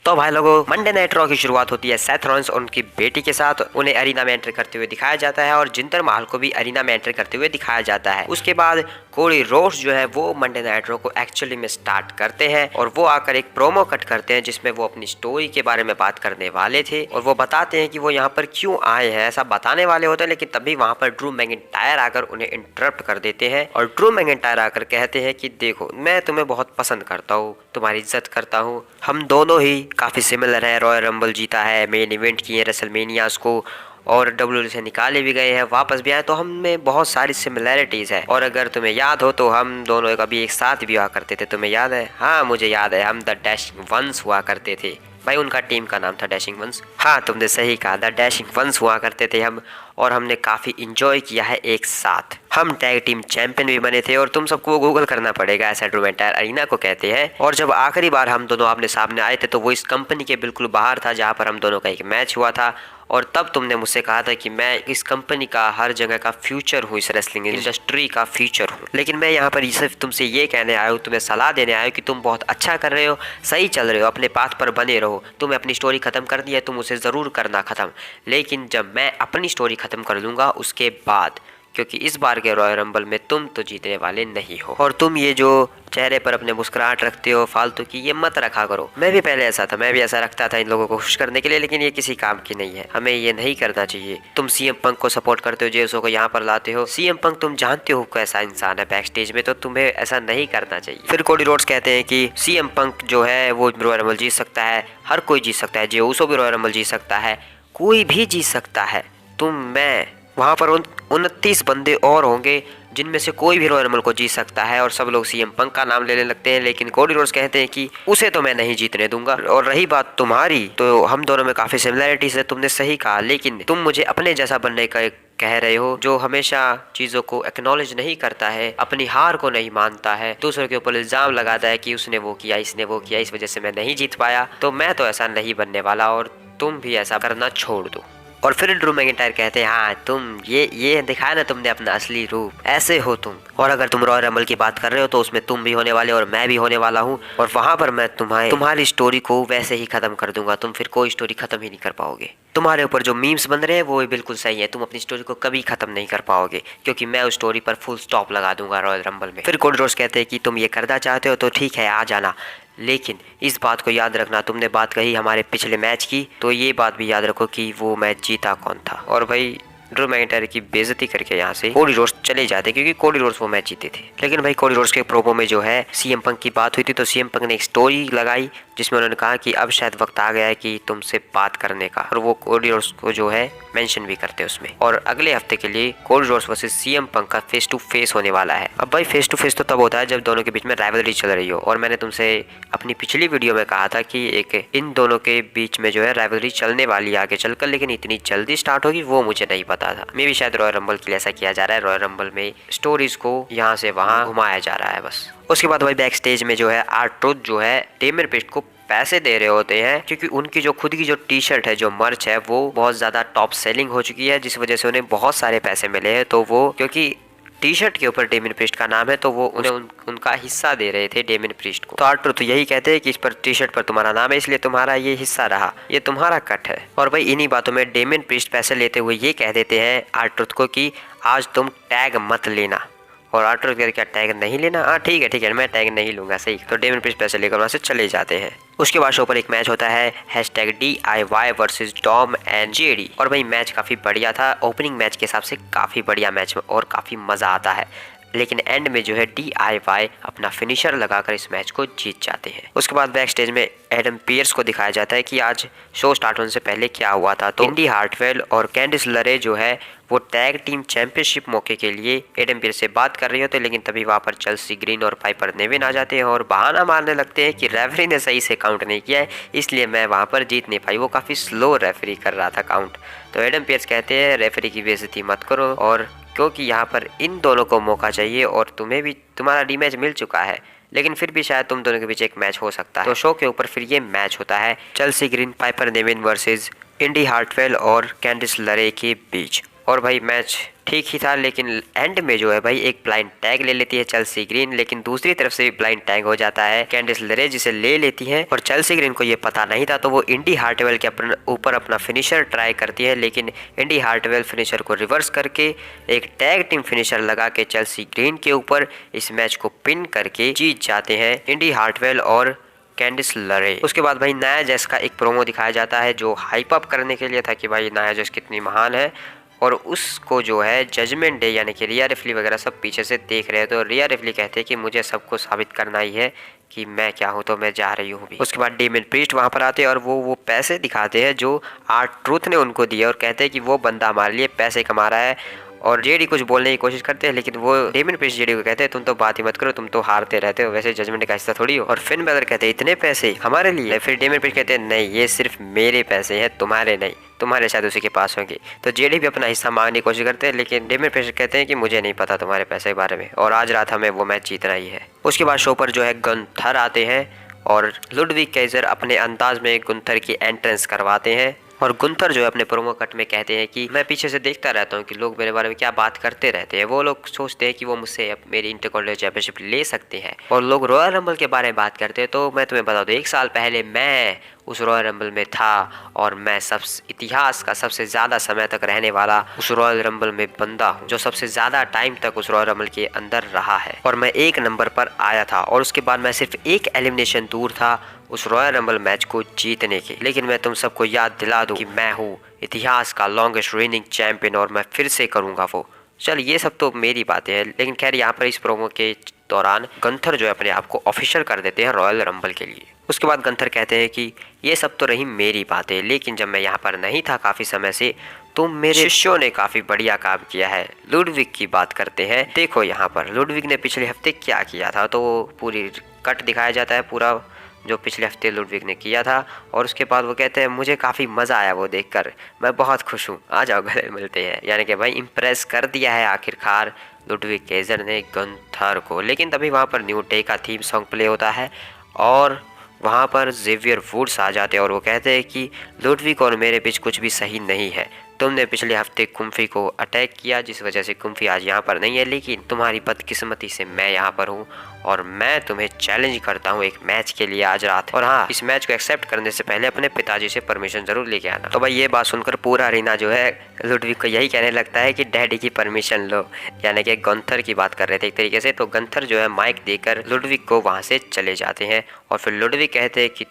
तो भाई लोगों, मंडे नाइट रॉ की शुरुआत होती है सेथ रॉलिंस और उनकी बेटी के साथ। उन्हें अरीना में एंटर करते हुए दिखाया जाता है और जिंदर महल को भी अरीना में एंटर करते हुए दिखाया जाता है। उसके बाद कोडी रोड्स जो है वो मंडे नाइट रॉ को एक्चुअली में स्टार्ट करते हैं और वो आकर एक प्रोमो कट करते हैं जिसमें वो अपनी स्टोरी के बारे में बात करने वाले थे और वो बताते हैं कि वो यहाँ पर क्यों आए हैं, ऐसा बताने वाले होते हैं। लेकिन तभी वहाँ पर ड्रू मैकिंटायर आकर उन्हें इंटरप्ट कर देते हैं और ड्रू मैकिंटायर आकर कहते हैं कि देखो, मैं तुम्हें बहुत पसंद करता हूँ, तुम्हारी इज्जत करता हूँ, हम दोनों ही काफी सिमिलर है। रॉयल रंबल जीता है, मेन इवेंट किए रेसलमेनियास को और डब्ल्यूडब्ल्यूई से निकाले भी गए हैं, वापस भी आए, तो हम में बहुत सारी सिमिलैरिटीज है। और अगर तुम्हें याद हो तो हम दोनों कभी एक साथ भी हुआ करते थे, तुम्हें याद है? हाँ मुझे याद है, हम द डैशिंग वंस हुआ करते थे। भाई उनका टीम का नाम था डैशिंग वंस। हाँ तुमने सही कहा, द डैशिंग वंस हुआ करते थे हम, और हमने काफी इंजॉय किया है एक साथ। हम टैग टीम चैंपियन भी बने थे और तुम सबको गूगल करना पड़ेगा, ऐसा ड्रू मैकिंटायर अरीना को कहते हैं। और जब आखिरी बार हम दोनों आमने सामने आए थे तो वो इस कंपनी के बिल्कुल बाहर था जहाँ पर हम दोनों का एक मैच हुआ था। और तब तुमने मुझसे कहा था कि मैं इस कंपनी का हर जगह का फ्यूचर हूँ, इस रेसलिंग इंडस्ट्री का फ्यूचर हूँ। लेकिन मैं यहाँ पर सिर्फ तुमसे ये कहने आया हूँ, तुम्हें सलाह देने आया हूँ कि तुम बहुत अच्छा कर रहे हो, सही चल रहे हो, अपने पाथ पर बने रहो। तुम्हें अपनी स्टोरी खत्म करनी है, तुम उसे ज़रूर करना ख़त्म। लेकिन जब मैं अपनी स्टोरी ख़त्म कर लूँगा उसके बाद, क्योंकि इस बार के रॉयल रंबल में तुम तो जीतने वाले नहीं हो। और तुम ये जो चेहरे पर अपने मुस्कुराहट रखते हो फालतू की, ये मत रखा करो। मैं भी पहले ऐसा था, मैं भी ऐसा रखता था इन लोगों को खुश करने के लिए, लेकिन ये किसी काम की नहीं है, हमें ये नहीं करना चाहिए। तुम सीएम पंक को सपोर्ट करते हो, जेसो को यहाँ पर लाते हो। सीएम पंक तुम जानते हो कैसा इंसान है बैक स्टेज में, तो तुम्हें ऐसा नहीं करना चाहिए। फिर कोडी रोड्स कहते हैं कि सीएम पंक जो है वो रॉयल रंबल जीत सकता है, हर कोई जीत सकता है, जे उसो भी रॉयल रंबल जीत सकता है, कोई भी जीत सकता है। मैं वहाँ पर 29 बंदे और होंगे जिनमें से कोई भी रॉयल रंबल को जीत सकता है। और सब लोग सीएम पंक का नाम लेने लगते हैं, लेकिन कोडी रोड्स कहते हैं कि उसे तो मैं नहीं जीतने दूंगा। और रही बात तुम्हारी, तो हम दोनों में काफी सिमिलैरिटीज है, तुमने सही कहा, लेकिन तुम मुझे अपने जैसा बनने का कह रहे हो जो हमेशा चीजों को एक्नॉलेज नहीं करता है, अपनी हार को नहीं मानता है, दूसरों के ऊपर इल्जाम लगाता है कि उसने वो किया, इसने वो किया, इस वजह से मैं नहीं जीत पाया। तो मैं तो ऐसा नहीं बनने वाला और तुम भी ऐसा करना छोड़ दो। और फिर ड्रू मैकिंटायर कहते हैं हाँ तुम ये दिखाया ना तुमने अपना असली रूप, ऐसे हो तुम। और अगर तुम रॉयल रंबल की बात कर रहे हो तो उसमें तुम भी होने वाले और मैं भी होने वाला हूँ, और वहां पर मैं तुम्हारी स्टोरी को वैसे ही खत्म कर दूंगा। तुम फिर कोई स्टोरी खत्म ही नहीं कर पाओगे। तुम्हारे ऊपर जो मीम्स बन रहे हैं वो बिल्कुल सही है, तुम अपनी स्टोरी को कभी खत्म नहीं कर पाओगे, क्योंकि मैं उस स्टोरी पर फुल स्टॉप लगा दूंगा रॉयल रंबल में। फिर कोडी रोड्स कहते हैं कि तुम ये करना चाहते हो तो ठीक है, आ जाना, लेकिन इस बात को याद रखना, तुमने बात कही हमारे पिछले मैच की, तो ये बात भी याद रखो कि वो मैच जीता कौन था। और भाई ड्रू मैकिंटायर की बेइज्जती करके यहाँ से कोडी रोड्स चले जाते, क्योंकि कोडी रोड्स वो मैच जीते थे। लेकिन भाई कोडी रोड्स के प्रोमो में जो है सीएम पंक की बात हुई थी, तो सीएम पंक ने एक स्टोरी लगाई जिसमें उन्होंने कहा कि अब शायद वक्त आ गया है कि तुमसे बात करने का, और वो कोडी रोड्स को जो है मेंशन भी करते हैं उसमें। और अगले हफ्ते के लिए Cody Rhodes versus CM Punk का फेस टू फेस होने वाला है। अब भाई फेस टू फेस तो तब होता है जब दोनों के बीच में राइवलरी चल रही हो, और मैंने तुमसे अपनी पिछली वीडियो में कहा था कि एक इन दोनों के बीच में जो है राइवलरी चलने वाली है आगे चलकर, लेकिन इतनी जल्दी स्टार्ट होगी वो मुझे नहीं पता था। मे भी शायद रॉयल रंबल के लिए ऐसा किया जा रहा है, रॉयल रंबल में स्टोरीज को यहाँ से वहाँ घुमाया जा रहा है बस। उसके बाद भाई बैक स्टेज में जो है आर-ट्रुथ जो है डेमियन प्रीस्ट को पैसे दे रहे होते हैं, क्योंकि उनकी जो खुद की जो टी शर्ट है, जो मर्च है, वो बहुत ज्यादा टॉप सेलिंग हो चुकी है, जिस वजह से उन्हें बहुत सारे पैसे मिले हैं। तो वो क्योंकि टी शर्ट के ऊपर डेमियन प्रीस्ट का नाम है, तो वो उन्हें उनका हिस्सा दे रहे थे डेमियन प्रीस्ट को। तो आर-ट्रुथ यही कहते हैं कि इस पर टी शर्ट पर तुम्हारा नाम है, इसलिए तुम्हारा ये हिस्सा रहा, ये तुम्हारा कट है। और भाई इन्हीं बातों में डेमियन प्रीस्ट पैसे लेते हुए ये कह देते हैं आर-ट्रुथ को कि आज तुम टैग मत लेना। और आर-ट्रुथ क्या टैग नहीं लेना? हाँ ठीक है मैं टैग नहीं लूंगा, सही। तो डेमियन प्रीस्ट पैसे लेकर वहां से चले जाते हैं। उसके बाद शो पर एक मैच होता है #DIY versus Dom and JD. और भाई मैच काफी बढ़िया था, ओपनिंग मैच के हिसाब से काफी बढ़िया मैच और काफी मजा आता है। लेकिन एंड में जो है DIY अपना फिनिशर लगाकर इस मैच को जीत जाते हैं। उसके बाद बैक स्टेज में एडम पियर्स को दिखाया जाता है कि आज शो स्टार्ट होने से पहले क्या हुआ था। तो इंडी हार्टवेल और कैंडिस लरे जो है वो टैग टीम चैंपियनशिप मौके के लिए एडम पियर्स से बात कर रहे होते, लेकिन तभी वहां पर चेल्सी ग्रीन और पाइपर नेविन आ जाते हैं और बहाना मारने लगते हैं कि रेफरी ने सही से काउंट नहीं किया है, इसलिए मैं वहां पर जीत नहीं पाई। वो काफी स्लो रेफरी कर रहा था काउंट। तो एडम पियर्स कहते हैं रेफरी की बेइज्जती मत करो, और क्योंकि यहाँ पर इन दोनों को मौका चाहिए और तुम्हें भी तुम्हारा रीमैच मिल चुका है, लेकिन फिर भी शायद तुम दोनों के बीच एक मैच हो सकता है। तो शो के ऊपर फिर ये मैच होता है चेल्सी ग्रीन पाइपर नेविन वर्सेस इंडी हार्टवेल और कैंडिस लरे के बीच। और भाई मैच ठीक ही था, लेकिन एंड में जो है भाई एक ब्लाइंड टैग ले लेती है चेल्सी ग्रीन, लेकिन दूसरी तरफ से भी ब्लाइंड टैग हो जाता है। कैंडिस लेरे जिसे ले लेती है और चेल्सी ग्रीन को ये पता नहीं था, तो वो इंडी हार्टवेल के ऊपर अपना फिनिशर ट्राई करती है, लेकिन इंडी हार्टवेल फिनिशर को रिवर्स करके एक टैग टीम फिनिशर लगा के चेल्सी ग्रीन के ऊपर इस मैच को पिन करके जीत जाते हैं इंडी हार्टवेल और कैंडिस लरे। उसके बाद भाई नाया जैस का एक प्रोमो दिखाया जाता है जो हाइप अप करने के लिए था कि भाई नाया जैस कितनी महान है, और उसको जो है जजमेंट डे यानी कि रिया रिफ्ली वगैरह सब पीछे से देख रहे हैं। तो रिया रिफ्ली कहते हैं कि मुझे सबको साबित करना ही है कि मैं क्या हूँ, तो मैं जा रही हूँ भी। उसके बाद डेमियन प्रीस्ट वहाँ पर आते हैं और वो पैसे दिखाते हैं जो R-Truth ने उनको दिए और कहते हैं कि वो बंदा हमारे लिए पैसे कमा रहा है। और जेडी कुछ बोलने की कोशिश करते हैं, लेकिन वो डेमियन प्रीस्ट जेडी को कहते हैं तुम तो बात ही मत करो, तुम तो हारते रहते हो, वैसे जजमेंट का हिस्सा थोड़ी हो। और फिन बैलर कहते हैं इतने पैसे हमारे लिए? फिर डेमियन प्रीस्ट कहते हैं नहीं, ये सिर्फ मेरे पैसे हैं, तुम्हारे नहीं, तुम्हारे शायद उसी के पास होंगे। तो जेडी भी अपना हिस्सा मांगने की कोशिश करते हैं, लेकिन डेमियन प्रीस्ट कहते हैं कि मुझे नहीं पता तुम्हारे पैसे के बारे में, और आज रात हमें वो मैच जीतना ही है। उसके बाद शो पर जो है गुंथर आते हैं और लुडविग केजर अपने अंदाज में गुंथर की एंट्रेंस करवाते हैं। और गुंथर जो है अपने प्रोमो कट में कहते हैं कि मैं पीछे से देखता रहता हूँ कि लोग मेरे बारे में क्या बात करते रहते हैं। वो लोग सोचते हैं कि वो मुझसे मेरी इंटरकॉन्टिनेंटल चैंपियनशिप ले सकते हैं, और लोग रॉयल रंबल के बारे में बात करते हैं। तो मैं तुम्हें बता दूँ, 1 साल पहले मैं उस रॉयल रंबल में था, और मैं इतिहास का सबसे ज़्यादा समय तक रहने वाला उस रॉयल रंबल में बंदा हूँ, जो सबसे ज़्यादा टाइम तक उस रॉयल रंबल के अंदर रहा है। और मैं 1 नंबर पर आया था, और उसके बाद मैं सिर्फ 1 एलिमिनेशन दूर था उस रॉयल रंबल मैच को जीतने के। लेकिन मैं तुम सबको याद दिला दूं कि मैं हूँ इतिहास का लॉन्गेस्ट रेनिंग चैंपियन, और मैं फिर से करूँगा वो। चल ये सब तो मेरी बातें हैं, लेकिन खैर यहाँ पर इस प्रोमो के दौरान गंथर जो है अपने आप को ऑफिशियल कर देते हैं रॉयल रंबल के लिए। उसके बाद गंथर कहते हैं कि ये सब तो रही मेरी बातें, लेकिन जब मैं यहाँ पर नहीं था काफ़ी समय से, तो मेरे शिष्यों ने काफ़ी बढ़िया काम किया है। लुडविग की बात करते हैं। देखो यहाँ पर लुडविग ने पिछले हफ्ते क्या किया था, तो वो पूरी कट दिखाया जाता है पूरा जो पिछले हफ्ते लुडविग ने किया था। और उसके बाद वो कहते हैं मुझे काफ़ी मज़ा आया वो देखकर, मैं बहुत खुश हूँ, आ जाओ गले मिलते हैं। यानी कि भाई इम्प्रेस कर दिया है आखिरकार लुडविग केजर ने गंथर को। लेकिन तभी वहाँ पर न्यू डे का थीम सॉन्ग प्ले होता है, और वहाँ पर जेवियर वुड्स आ जाते हैं और वो कहते हैं कि लुडविग और मेरे बीच कुछ भी सही नहीं है। तुमने पिछले हफ्ते कुम्फी को अटैक किया, जिस वजह से कुम्फी आज यहाँ पर नहीं है, लेकिन तुम्हारी बदकिस्मती से मैं यहाँ पर हूँ, और मैं तुम्हें चैलेंज करता हूँ एक मैच के लिए आज रात। और हाँ, इस मैच को एक्सेप्ट करने से पहले अपने पिताजी से परमिशन जरूर लेके आना। तो भाई ये बात सुनकर पूरा अरीना जो है लुडविग को यही कहने लगता है कि डैडी की परमिशन लो, यानी कि गंथर की बात कर रहे थे एक तरीके से। तो गंथर जो है माइक देकर लुडविग को वहाँ से चले जाते हैं, और फिर लुडविग कहते हैं कि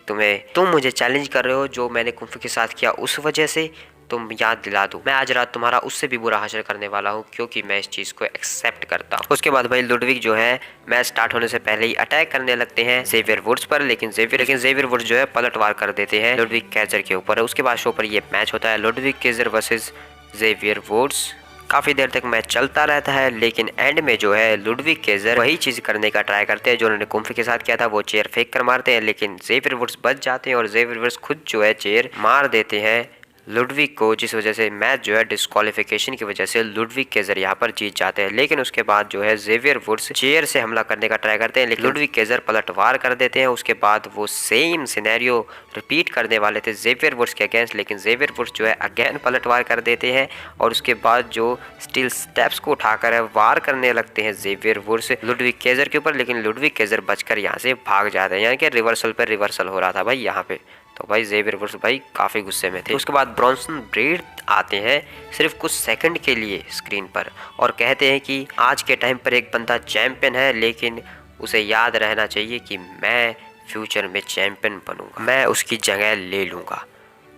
तुम मुझे चैलेंज कर रहे हो जो मैंने कुम्फी के साथ किया उस वजह से, तुम याद दिला दो, मैं आज रात तुम्हारा उससे भी बुरा हासिल करने वाला हूँ, क्योंकि मैं इस चीज को एक्सेप्ट करता हूँ। उसके बाद भाई लुडविग जो है मैच स्टार्ट होने से पहले ही अटैक करने लगते हैं जेवियर वुड्स पर, लेकिन जेवियर वुड्स जो है पलटवार कर देते हैं लुडविग केजर के ऊपर। उसके बाद शो पर ये मैच होता है Ludwig Kaiser versus Xavier Woods. काफ़ी देर तक मैच चलता रहता है, लेकिन एंड में जो है लुडविग केजर वही चीज़ करने का ट्राई करते हैं जो उन्होंने कुम्फी के साथ किया था। वो चेयर फेंक कर मारते हैं, लेकिन जेवियर वुड्स बच जाते हैं और जेवियर वुड्स खुद जो है चेयर मार देते हैं लुडविग को, जिस वजह से मैच जो है डिस्क्वालिफिकेशन की वजह से लुडविग केजर यहाँ पर जीत जाते हैं। लेकिन उसके बाद जो है जेवियर वुड्स चेयर से हमला करने का ट्राई करते हैं, लेकिन लुडविग केजर पलटवार कर देते हैं। उसके बाद वो सेम सिनेरियो रिपीट करने वाले थे जेवियर वुड्स के अगेंस्ट, लेकिन जेवियर वुड्स जो है अगेन पलटवार कर देते हैं, और उसके बाद जो स्टील स्टेप्स को उठाकर वार करने लगते हैं जेवियर वुड्स लुडविग केजर के ऊपर, लेकिन लुडविग केजर बचकर यहाँ से भाग जाते हैं। यानी कि रिवर्सल पर रिवर्सल हो रहा था भाई यहाँ पे। तो भाई जेवियर वुड्स भाई काफ़ी गुस्से में थे। उसके बाद ब्रॉन्सन ब्रेड आते हैं सिर्फ कुछ सेकंड के लिए स्क्रीन पर, और कहते हैं कि आज के टाइम पर एक बंदा चैंपियन है, लेकिन उसे याद रहना चाहिए कि मैं फ्यूचर में चैंपियन बनूंगा, मैं उसकी जगह ले लूँगा।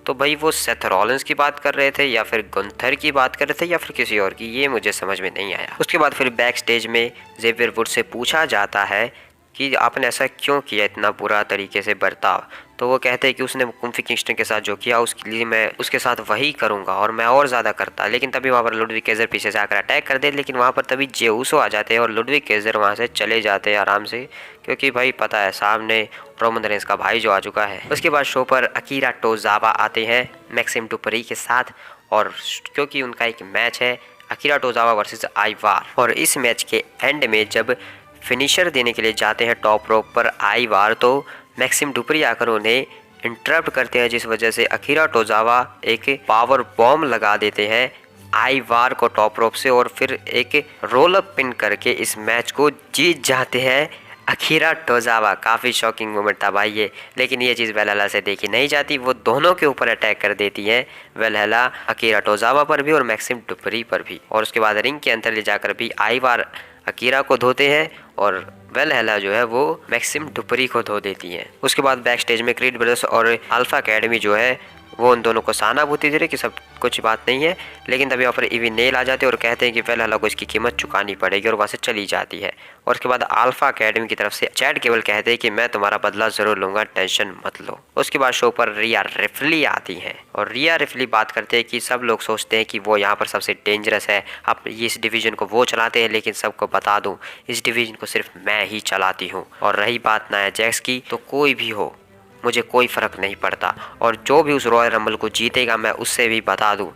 तो भाई वो सेथ रॉलिंस की बात कर रहे थे या फिर गुंथर की बात कर रहे थे या फिर किसी और की, ये मुझे समझ में नहीं आया। उसके बाद फिर बैक स्टेज में जेवियर वुड्स से पूछा जाता है कि आपने ऐसा क्यों किया, इतना बुरा तरीके से बर्ताव। तो वो कहते हैं कि उसने कुम्फी किंगस्टन के साथ जो किया उसके लिए मैं उसके साथ वही करूंगा और मैं और ज़्यादा करता। लेकिन तभी वहाँ पर लुडविग केजर पीछे से आकर अटैक कर दे, लेकिन वहाँ पर तभी जेउसो आ जाते हैं और लुडविग केजर वहाँ से चले जाते हैं आराम से, क्योंकि भाई पता है सामने रोमन रेंस का भाई जो आ चुका है। उसके बाद शो पर अकीरा टोजावा आते हैं मैक्सिम डुपरी के साथ, और क्योंकि उनका एक मैच है अकीरा टोजावा वर्सेस आइवार, और इस मैच के एंड में जब फिनिशर देने के लिए जाते हैं टॉप रोप पर आइवार, तो मैक्सिम डुपरी आकर उन्हें इंटरप्ट करते हैं, जिस वजह से अकीरा टोजावा एक पावर बॉम्ब लगा देते हैं आइवार को टॉप रोप से और फिर एक रोल अप पिन करके इस मैच को जीत जाते हैं अकीरा टोजावा। काफ़ी शॉकिंग मोमेंट था भाई ये, लेकिन ये चीज़ वेलहला से देखी नहीं जाती। वो दोनों के ऊपर अटैक कर देती है, वेलहला अकीरा टोजावा पर भी और मैक्सिम डुपरी पर भी। और उसके बाद रिंग के अंदर ले जाकर भी आइवार अकीरा को धोते हैं और वेलहला जो है वो मैक्सिम डुपरी को धो देती है। उसके बाद बैक स्टेज में क्रीड ब्रदर्स और अल्फा अकेडमी जो है वो उन दोनों को सहानुभूति दे रहे कि सब कुछ बात नहीं है, लेकिन तभी वहाँ पर इवी नेल आ जाते हैं और कहते हैं कि वेलहला को इसकी कीमत चुकानी पड़ेगी और वहाँ से चली जाती है। और उसके बाद अल्फा अकेडमी की तरफ से चैट केवल कहते हैं कि मैं तुम्हारा बदला जरूर लूंगा, टेंशन मत लो। उसके बाद शो पर रिया रिफ्ली आती हैं और रिया रिफ्ली बात करते हैं कि सब लोग सोचते हैं कि वो यहाँ पर सबसे डेंजरस है, अब इस डिवीजन को वो चलाते हैं, लेकिन सबको बता दूं इस डिवीजन को सिर्फ मैं ही चलाती हूँ। और रही बात नाया जैक्स की, तो कोई भी हो मुझे कोई फ़र्क नहीं पड़ता, और जो भी उस रॉयल रंबल को जीतेगा मैं उससे भी बता दूं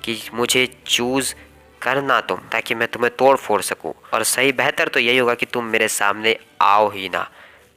कि मुझे चूज़ करना तुम, ताकि मैं तुम्हें तोड़ फोड़ सकूं, और सही बेहतर तो यही होगा कि तुम मेरे सामने आओ ही ना।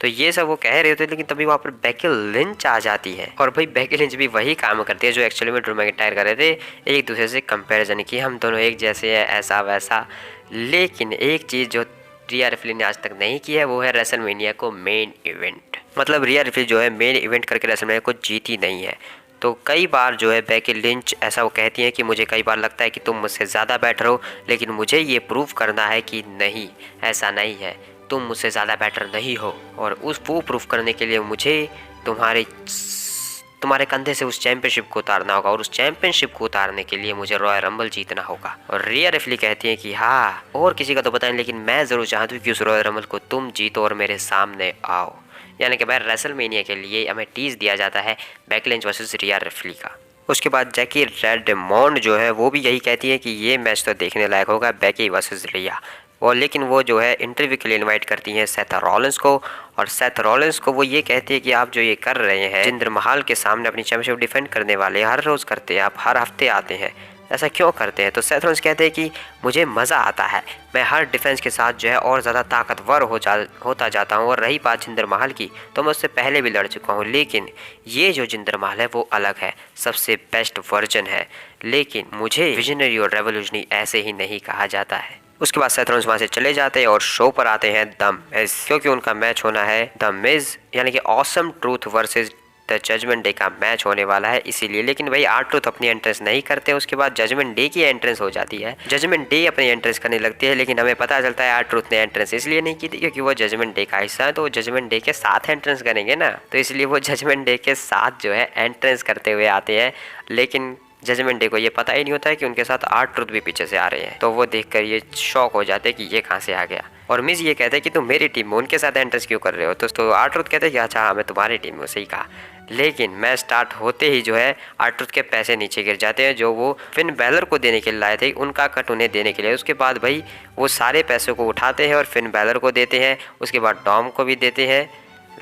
तो ये सब वो कह रहे होते, लेकिन तभी वहाँ पर बेकी लिंच आ जाती है। और भाई बेकी लिंच भी वही काम करती है जो एक्चुअली में ड्रू मैकिंटायर कर रहे थे, एक दूसरे से कंपैरिजन की हम दोनों एक जैसे हैं ऐसा वैसा। लेकिन एक चीज़ जो रिया रिफ्ली ने आज तक नहीं की है वो है रेसलमेनिया को मेन इवेंट। मतलब रिया रिफ्ली जो है मेन इवेंट करके रेसलमेनिया को जीती नहीं है। तो कई बार जो है बेकी लिंच ऐसा वो कहती हैं कि मुझे कई बार लगता है कि तुम मुझसे ज़्यादा बेटर हो, लेकिन मुझे ये प्रूव करना है कि नहीं, ऐसा नहीं है, तुम मुझसे ज़्यादा बेटर नहीं हो। और उस वो प्रूफ करने के लिए मुझे तुम्हारे कंधे से उस चैंपियनशिप को उतारना होगा, और उस चैंपियनशिप को उतारने के लिए मुझे रॉयल रंबल जीतना होगा। और रिया रिफ्ली कहती है कि हाँ, और किसी का तो पता नहीं, लेकिन मैं ज़रूर चाहती हूँ कि उस रॉयल रंबल को तुम जीतो और मेरे सामने आओ। यानी कि भाई रेसलमेनिया के लिए हमें टीज दिया जाता है बेकी लिंच वर्सेस रिया रिफ्ली का। उसके बाद जैकी रेडमोंड जो है वो भी यही कहती है कि ये मैच तो देखने लायक होगा, बेकी वर्सेस रिया। और लेकिन वो जो है इंटरव्यू के लिए इनवाइट करती हैं सेथ रॉलिंस को, और सेथ रॉलिंस को वो ये कहती है कि आप जो ये कर रहे हैं जिंदर महल के सामने अपनी चैंपियनशिप डिफेंड करने वाले हर रोज़ करते हैं, आप हर हफ्ते आते हैं, ऐसा क्यों करते हैं? तो सेथ रॉलिंस कहते हैं कि मुझे मज़ा आता है, मैं हर डिफेंस के साथ जो है और ज़्यादा ताकतवर होता जाता हूँ। और रही बात जिंदर महल की, तो मैं उससे पहले भी लड़ चुका हूँ, लेकिन ये जो जिंदर महल है वो अलग है, सबसे बेस्ट वर्जन है, लेकिन मुझे विजनरी और रेवोल्यूशनरी ऐसे ही नहीं कहा जाता है। उसके बाद सेथ रॉलिंस वहाँ से चले जाते हैं और शो पर आते हैं द मिज, क्योंकि उनका मैच होना है द मिज यानी कि Awesome Truth versus the Judgment Day का मैच होने वाला है, इसीलिए। लेकिन भाई R-Truth अपनी एंट्रेंस नहीं करते, उसके बाद जजमेंट डे की एंट्रेंस हो जाती है। जजमेंट डे अपनी एंट्रेंस करने लगती है, लेकिन हमें पता चलता है R-Truth ने एंट्रेंस इसलिए नहीं की थी क्योंकि वो जजमेंट डे का हिस्सा है, तो वो जजमेंट डे के साथ एंट्रेंस करेंगे ना, तो इसलिए वो जजमेंट डे के साथ जो है एंट्रेंस करते हुए आते हैं। लेकिन जजमेंट डे को ये पता ही नहीं होता है कि उनके साथ R-Truth भी पीछे से आ रहे हैं, तो वो देखकर ये शॉक हो जाते हैं कि ये कहाँ से आ गया। और मिज ये कहते हैं कि तुम मेरी टीम में उनके साथ एंट्रेंस क्यों कर रहे हो? तो R-Truth कहते हैं कि अच्छा हाँ, मैं तुम्हारी टीम में, सही कहा। लेकिन मैच स्टार्ट होते ही जो है R-Truth के पैसे नीचे गिर जाते हैं जो वो फिन बैलर को देने के लिए लाए थे, उनका कट उन्हें देने के लिए। उसके बाद भाई वो सारे पैसों को उठाते हैं और फिन बैलर को देते हैं, उसके बाद डॉम को भी देते हैं,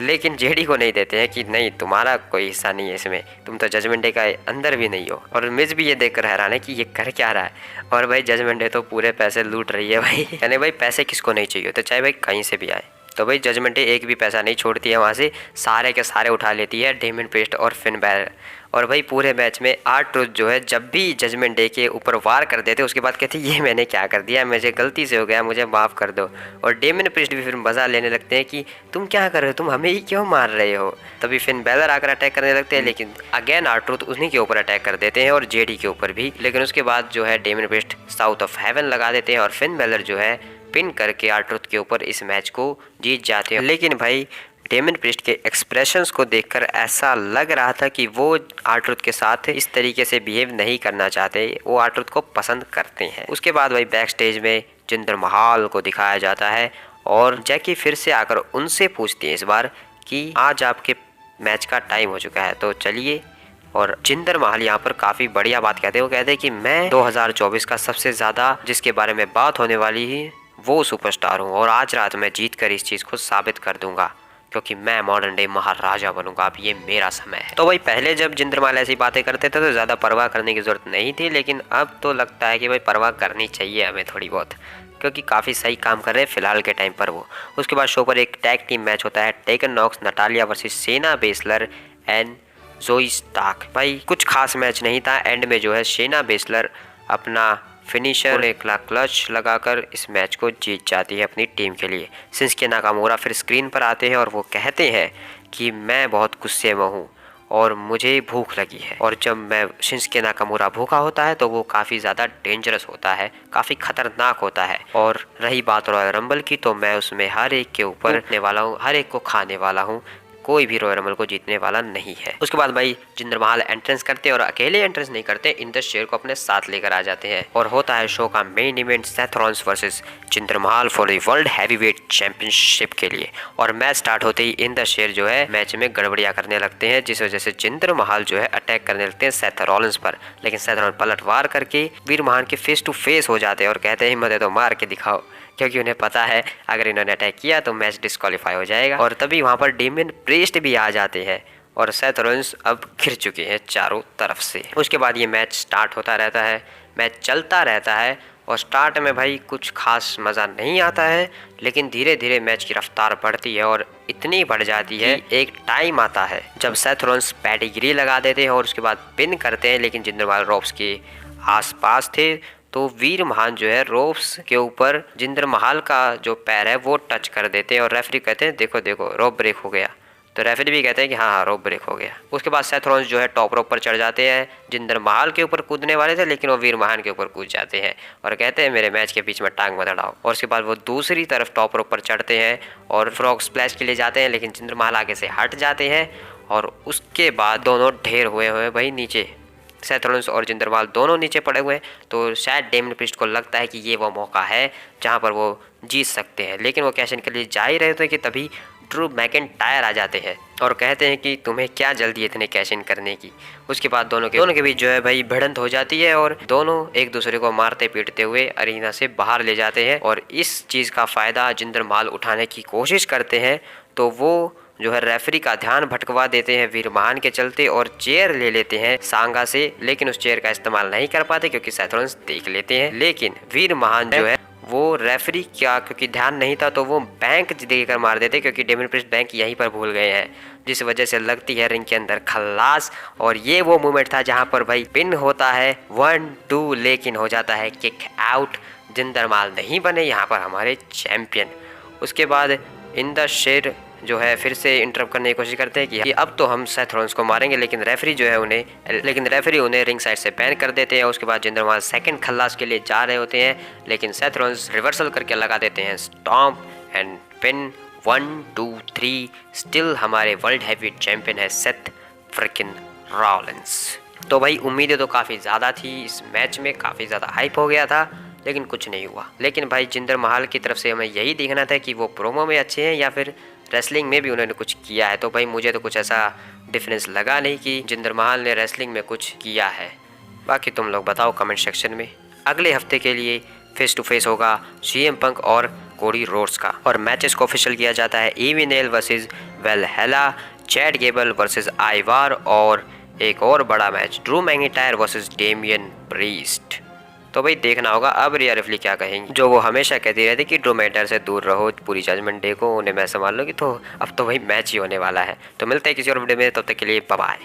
लेकिन जेडी को नहीं देते हैं कि नहीं, तुम्हारा कोई हिस्सा नहीं है इसमें, तुम तो जजमेंट डे का अंदर भी नहीं हो। और मिज भी ये देखकर हैरान है कि ये कर क्या रहा है। और भाई जजमेंट डे तो पूरे पैसे लूट रही है भाई, यानी भाई पैसे किसको नहीं चाहिए, तो चाहे भाई कहीं से भी आए। तो भाई जजमेंट डे एक भी पैसा नहीं छोड़ती है, वहाँ से सारे के सारे उठा लेती है डेमियन प्रीस्ट और फिन बैलर। और भाई पूरे मैच में R-Truth जो है जब भी जजमेंट डे के ऊपर वार कर देते उसके बाद कहते ये मैंने क्या कर दिया, मुझे गलती से हो गया, मुझे माफ़ कर दो। और डेमियन प्रीस्ट भी फिर मज़ा लेने लगते हैं कि तुम क्या कर रहे हो, तुम हमें ही क्यों मार रहे हो। तभी फिन बैलर आकर अटैक करने लगते हैं, लेकिन अगेन R-Truth उन्हीं के ऊपर अटैक कर देते हैं और जेडी के ऊपर भी। लेकिन उसके बाद जो है Damien priest south of haven लगा देते हैं और फिन बैलर जो है पिन करके R-Truth के ऊपर इस मैच को जीत जाते हैं। लेकिन भाई डेमियन प्रीस्ट के एक्सप्रेशंस को देखकर ऐसा लग रहा था कि वो R-Truth के साथ इस तरीके से बिहेव नहीं करना चाहते, वो R-Truth को पसंद करते हैं। उसके बाद भाई बैक स्टेज में जिंदर महल को दिखाया जाता है और जैकी फिर से आकर उनसे पूछती है इस बार कि आज आपके मैच का टाइम हो चुका है, तो चलिए। और जिंदर महल यहाँ पर काफ़ी बढ़िया बात कहते हैं, वो कहते हैं कि मैं 2024 का सबसे ज़्यादा जिसके बारे में बात होने वाली है वो सुपरस्टार हूँ, और आज रात मैं जीत कर इस चीज़ को साबित कर दूंगा, क्योंकि मैं मॉडर्न डे महाराजा बनूंगा, अब ये मेरा समय है। तो भाई पहले जब जिंदर महल ऐसी बातें करते थे तो ज़्यादा परवाह करने की ज़रूरत नहीं थी, लेकिन अब तो लगता है कि भाई परवाह करनी चाहिए हमें थोड़ी बहुत, क्योंकि काफ़ी सही काम कर रहे हैं फिलहाल के टाइम पर वो। उसके बाद शो पर एक टैग टीम मैच होता है, Tegan Nox Natalya versus Shayna Baszler and Zoey Stark. भाई कुछ खास मैच नहीं था, एंड में जो है शेना बेसलर अपना फिनिशर एक क्लच लगाकर इस मैच को जीत जाती है अपनी टीम के लिए। शिंसुके नाकामुरा फिर स्क्रीन पर आते हैं और वो कहते हैं कि मैं बहुत गुस्से में हूँ और मुझे भूख लगी है। और जब मैं शिंसुके नाकामुरा भूखा होता है तो वो काफ़ी ज़्यादा डेंजरस होता है, काफ़ी खतरनाक होता है। और रही बात रॉयल रंबल की, तो मैं उसमें हर एक के ऊपर उठने वाला हूँ, हर एक को खाने वाला हूँ, कोई भी रॉयल रंबल को जीतने वाला नहीं है। उसके बाद भाई जिंदर महल एंट्रेंस करते हैं और अकेले एंट्रेंस नहीं करते, इंदर शेर को अपने साथ लेकर आ जाते हैं और होता है शो का main event Seth Rollins versus Jinder Mahal for the world heavyweight championship के लिए। और मैच स्टार्ट होते ही इंदर शेर जो है मैच में गड़बड़ियां करने लगते हैं, जिस वजह से जिंदर महल जो है अटैक करने लगते हैं सेथ रॉलिंस पर। लेकिन सेथ रॉलिंस पलटवार करके वीर महान के फेस टू फेस हो जाते हैं और कहते हैं हिम्मत है तो मार के दिखाओ, क्योंकि उन्हें पता है अगर इन्होंने अटैक किया तो मैच डिस्क्वालीफाई हो जाएगा। और तभी वहां पर डेमियन प्रीस्ट भी आ जाते हैं और सेथ रॉलिंस अब घिर चुके हैं चारों तरफ से। उसके बाद ये मैच स्टार्ट होता रहता है, मैच चलता रहता है और स्टार्ट में भाई कुछ खास मज़ा नहीं आता है, लेकिन धीरे धीरे मैच की रफ्तार बढ़ती है और इतनी बढ़ जाती है एक टाइम आता है जब सेथ रॉलिंस पेडिग्री लगा देते हैं और उसके बाद पिन करते हैं। लेकिन जिंदर महल रोप्स के आसपास थे तो वीर महान जो है रोप्स के ऊपर जिंदर महल का जो पैर है वो टच कर देते हैं और रेफरी कहते हैं देखो देखो रोप ब्रेक हो गया, तो रेफरी भी कहते हैं कि हाँ हाँ रोप ब्रेक हो गया। उसके बाद सेथ रॉलिंस जो है टॉप रोप पर चढ़ जाते हैं, जिंदर महल के ऊपर कूदने वाले थे लेकिन वो वीर महान के ऊपर कूद जाते हैं और कहते हैं मेरे मैच के बीच में टांग मत अड़ाओ। और उसके बाद वो दूसरी तरफ टॉप रोप पर चढ़ते हैं और फ्रॉग स्प्लैश के लिए जाते हैं, लेकिन जिंदर महल आगे से हट जाते हैं और उसके बाद दोनों ढेर हुए हुए भाई नीचे, सेथ रॉलिंस और जिंदर महल दोनों नीचे पड़े हुए हैं। तो शायद डेमियन प्रीस्ट को लगता है कि ये वो मौका है जहां पर वो जीत सकते हैं, लेकिन वो कैश इन के लिए जा ही रहे थे कि तभी ड्रू मैकिंटायर आ जाते हैं और कहते हैं कि तुम्हें क्या जल्दी है इतने कैश इन करने की। उसके बाद दोनों के बीच जो है भाई भिड़ंत हो जाती है और दोनों एक दूसरे को मारते पीटते हुए अरीना से बाहर ले जाते हैं। और इस चीज़ का फ़ायदा जिंदर महल उठाने की कोशिश करते हैं तो वो जो है रेफरी का ध्यान भटकवा देते हैं वीर महान के चलते और चेयर ले लेते हैं सांगा से, लेकिन उस चेयर का इस्तेमाल नहीं कर पाते क्योंकि सेथ रॉलिंस देख लेते हैं। लेकिन वीर महान जो है वो रेफरी क्या क्योंकि ध्यान नहीं था तो वो बैंक देकर मार देते, क्योंकि डेमियन प्रीस्ट बैंक यहीं पर भूल गए हैं, जिस वजह से लगती है रिंग के अंदर खल्लास। और ये वो मोमेंट था जहां पर भाई पिन होता है 1-2 लेकिन हो जाता है किक आउट, जिंदर महल नहीं बने यहाँ पर हमारे चैंपियन। उसके बाद इंदर शेर जो है फिर से इंटरप्ट करने की कोशिश करते हैं कि अब तो हम सेथ रॉलिंस को मारेंगे, लेकिन रेफरी जो है उन्हें रिंग साइड से बैन कर देते हैं। उसके बाद जिंदर महल सेकंड खल्लास के लिए जा रहे होते हैं, लेकिन सेथ रॉलिंस रिवर्सल करके लगा देते हैं स्टॉम्प एंड पिन 1-2-3। स्टिल हमारे वर्ल्ड हैवीवेट चैंपियन है सेथ फ्रिकिन रॉलिंस। तो भाई उम्मीदें तो काफ़ी ज़्यादा थी, इस मैच में काफ़ी ज़्यादा हाइप हो गया था, लेकिन कुछ नहीं हुआ। लेकिन भाई जिंदर महल की तरफ से हमें यही देखना था कि वो प्रोमो में अच्छे हैं या फिर रेसलिंग में भी उन्होंने कुछ किया है। तो भाई मुझे तो कुछ ऐसा डिफरेंस लगा नहीं कि जिंदर महल ने रेसलिंग में कुछ किया है। बाकी तुम लोग बताओ कमेंट सेक्शन में। अगले हफ्ते के लिए फेस टू फेस होगा CM पंक और कोडी रोड्स का, और मैचेस को ऑफिशियल किया जाता है Ivy Nile versus Valhalla, Chad Gable versus Ivar और एक और बड़ा match Drew McIntyre versus Damian Priest. तो भाई देखना होगा अब रिया रिप्ली क्या कहेंगी, जो वो हमेशा कहती रहती कि ड्रू मैकिंटायर से दूर रहो पूरी जजमेंट डे को, उन्हें मैं संभाल लूँगी। तो अब तो भाई मैच ही होने वाला है। तो मिलते हैं किसी और वीडियो में, तब तक के लिए बाय बाय।